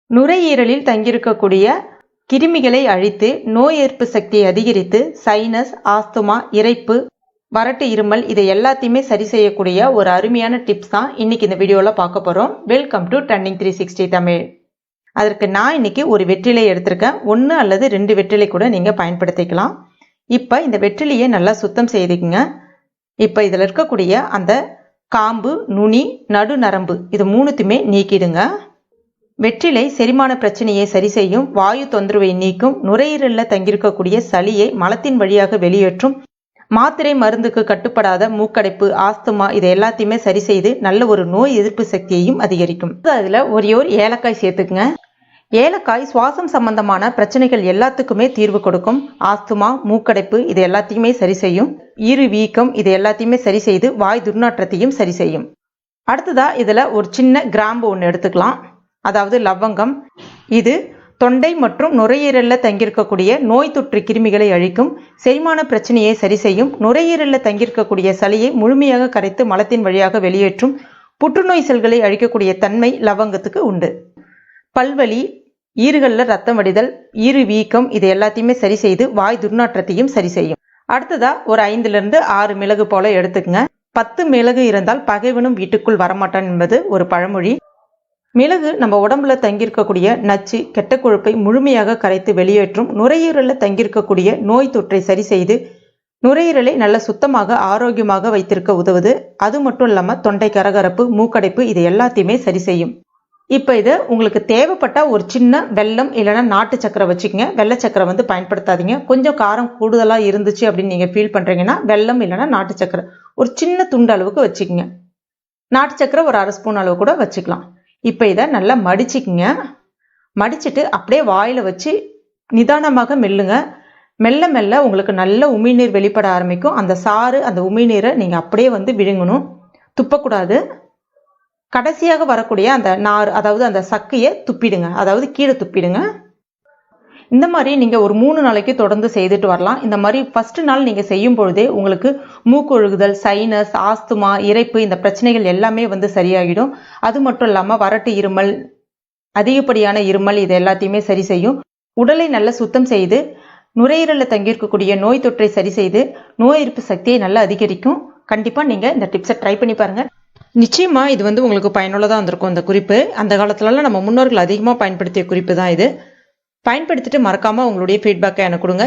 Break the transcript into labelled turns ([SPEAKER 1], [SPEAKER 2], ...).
[SPEAKER 1] நுரையீரலில் தங்கியிருக்கக்கூடிய கிருமிகளை அழித்து நோய் எதிர்ப்பு சக்தியை அதிகரித்து சைனஸ், ஆஸ்துமா, இரைப்பு, வறட்டு இருமல் இதை எல்லாத்தையுமே சரி செய்யக்கூடிய ஒரு அருமையான டிப்ஸ் தான் இன்னைக்கு இந்த வீடியோவில் பார்க்க போகிறோம். Welcome to turning 360 Tamil. அதற்கு நான் இன்னைக்கு ஒரு வெற்றிலை எடுத்திருக்கேன். 1 அல்லது 2 வெற்றிலை கூட நீங்கள் பயன்படுத்திக்கலாம். இப்போ இந்த வெற்றிலையை நல்லா சுத்தம் செய்துக்குங்க. இப்போ இதில் இருக்கக்கூடிய அந்த காம்பு, நுனி, நடு நரம்பு இது மூணுத்தையுமே நீக்கிடுங்க. வெற்றிலை செரிமான பிரச்சனையை சரி செய்யும், வாயு தொந்தரவை நீக்கும், நுரையீரலில் தங்கியிருக்கக்கூடிய சளியை மலத்தின் வழியாக வெளியேற்றும், மாத்திரை மருந்துக்கு கட்டுப்படாத மூக்கடைப்பு, ஆஸ்துமா இதை எல்லாத்தையுமே சரி செய்து நல்ல ஒரு நோய் எதிர்ப்பு சக்தியையும் அதிகரிக்கும். அதில் ஒரே ஒரு ஏலக்காய் சேர்த்துக்குங்க. ஏலக்காய் சுவாசம் சம்பந்தமான பிரச்சனைகள் எல்லாத்துக்குமே தீர்வு கொடுக்கும். ஆஸ்துமா, மூக்கடைப்பு இது எல்லாத்தையுமே சரி செய்யும். ஈறு வீக்கம் இது எல்லாத்தையுமே சரி செய்து வாய் துர்நாற்றத்தையும் சரி செய்யும். அடுத்ததா இதில் ஒரு சின்ன கிராம்பு ஒன்று எடுத்துக்கலாம், அதாவது லவங்கம். இது தொண்டை மற்றும் நுரையீரலில் தங்கியிருக்கக்கூடிய நோய் தொற்று கிருமிகளை அழிக்கும், செரிமான பிரச்சனையை சரி செய்யும், நுரையீரலில் தங்கியிருக்கக்கூடிய சளியை முழுமையாக கரைத்து மலத்தின் வழியாக வெளியேற்றும், புற்றுநோய் செல்களை அழிக்கக்கூடிய தன்மை லவங்கத்துக்கு உண்டு. பல்வலி, ஈறுகளில் ரத்தம் வடிதல், ஈறு வீக்கம் இது எல்லாத்தையுமே சரி செய்து வாய் துர்நாற்றத்தையும் சரி செய்யும். அடுத்ததா ஒரு 5 to 6 மிளகு போல எடுத்துக்கங்க. 10 மிளகு இருந்தால் பகைவனும் வீட்டுக்குள் வரமாட்டான் என்பது ஒரு பழமொழி. மிளகு நம்ம உடம்புல தங்கியிருக்கக்கூடிய நச்சு, கெட்ட கொழுப்பை முழுமையாக கரைத்து வெளியேற்றும், நுரையீரலில் தங்கியிருக்கக்கூடிய நோய் தொற்றை சரி செய்து நுரையீரலை நல்ல சுத்தமாக ஆரோக்கியமாக வைத்திருக்க உதவுது. அது மட்டும் இல்லாமல் தொண்டை கரகரப்பு, மூக்கடைப்பு இது எல்லாத்தையுமே சரி செய்யும். இப்போ இது உங்களுக்கு தேவைப்பட்ட ஒரு சின்ன வெல்லம் இல்லைன்னா நாட்டு சக்கரை வச்சுக்கோங்க. வெள்ளை சக்கரை பயன்படுத்தாதீங்க. கொஞ்சம் காரம் கூடுதலாக இருந்துச்சு அப்படின்னு நீங்கள் ஃபீல் பண்ணுறீங்கன்னா வெல்லம் இல்லைன்னா நாட்டு சக்கரை ஒரு சின்ன துண்டு அளவுக்கு வச்சுக்கோங்க. நாட்டு சக்கரை ஒரு 1/2 ஸ்பூன் அளவு கூட வச்சுக்கலாம். இப்போ இதை நல்லா மடிச்சுக்குங்க. மடிச்சுட்டு அப்படியே வாயில் வச்சு நிதானமாக மெல்லுங்க. மெல்ல மெல்ல உங்களுக்கு நல்ல உமிழ்நீர் வெளிப்பட ஆரம்பிக்கும். அந்த சாறு, அந்த உமிழ்நீரை நீங்கள் அப்படியே விழுங்கணும், துப்பக்கூடாது. கடைசியாக வரக்கூடிய அந்த நார், அதாவது அந்த சக்கையை துப்பிடுங்க, அதாவது கீழே துப்பிடுங்க. இந்த மாதிரி நீங்கள் ஒரு 3 நாளைக்கு தொடர்ந்து செய்துட்டு வரலாம். இந்த மாதிரி ஃபர்ஸ்ட் நாள் நீங்கள் செய்யும் பொழுதே உங்களுக்கு மூக்கு ஒழுகுதல், சைனஸ், ஆஸ்துமா, இரைப்பு இந்த பிரச்சனைகள் எல்லாமே சரியாகிடும். அது மட்டும் இல்லாமல் வறட்டு இருமல், அதிகப்படியான இருமல் இது எல்லாத்தையுமே சரி செய்யும். உடலை நல்லா சுத்தம் செய்து நுரையீரலில் தங்கியிருக்கக்கூடிய நோய் தொற்றை சரி செய்து நோய் எதிர்ப்பு சக்தியை நல்லா அதிகரிக்கும். கண்டிப்பாக நீங்கள் இந்த டிப்ஸை ட்ரை பண்ணி பாருங்கள். நிச்சயமாக இது உங்களுக்கு பயனுள்ளதாக இருந்திருக்கும். இந்த குறிப்பு அந்த காலத்துலலாம் நம்ம முன்னோர்கள் அதிகமாக பயன்படுத்திய குறிப்பு தான் இது. பயன்படுத்திட்டு மறக்காமல் உங்களுடைய ஃபீட்பேக்கை எனக்கு கொடுங்க.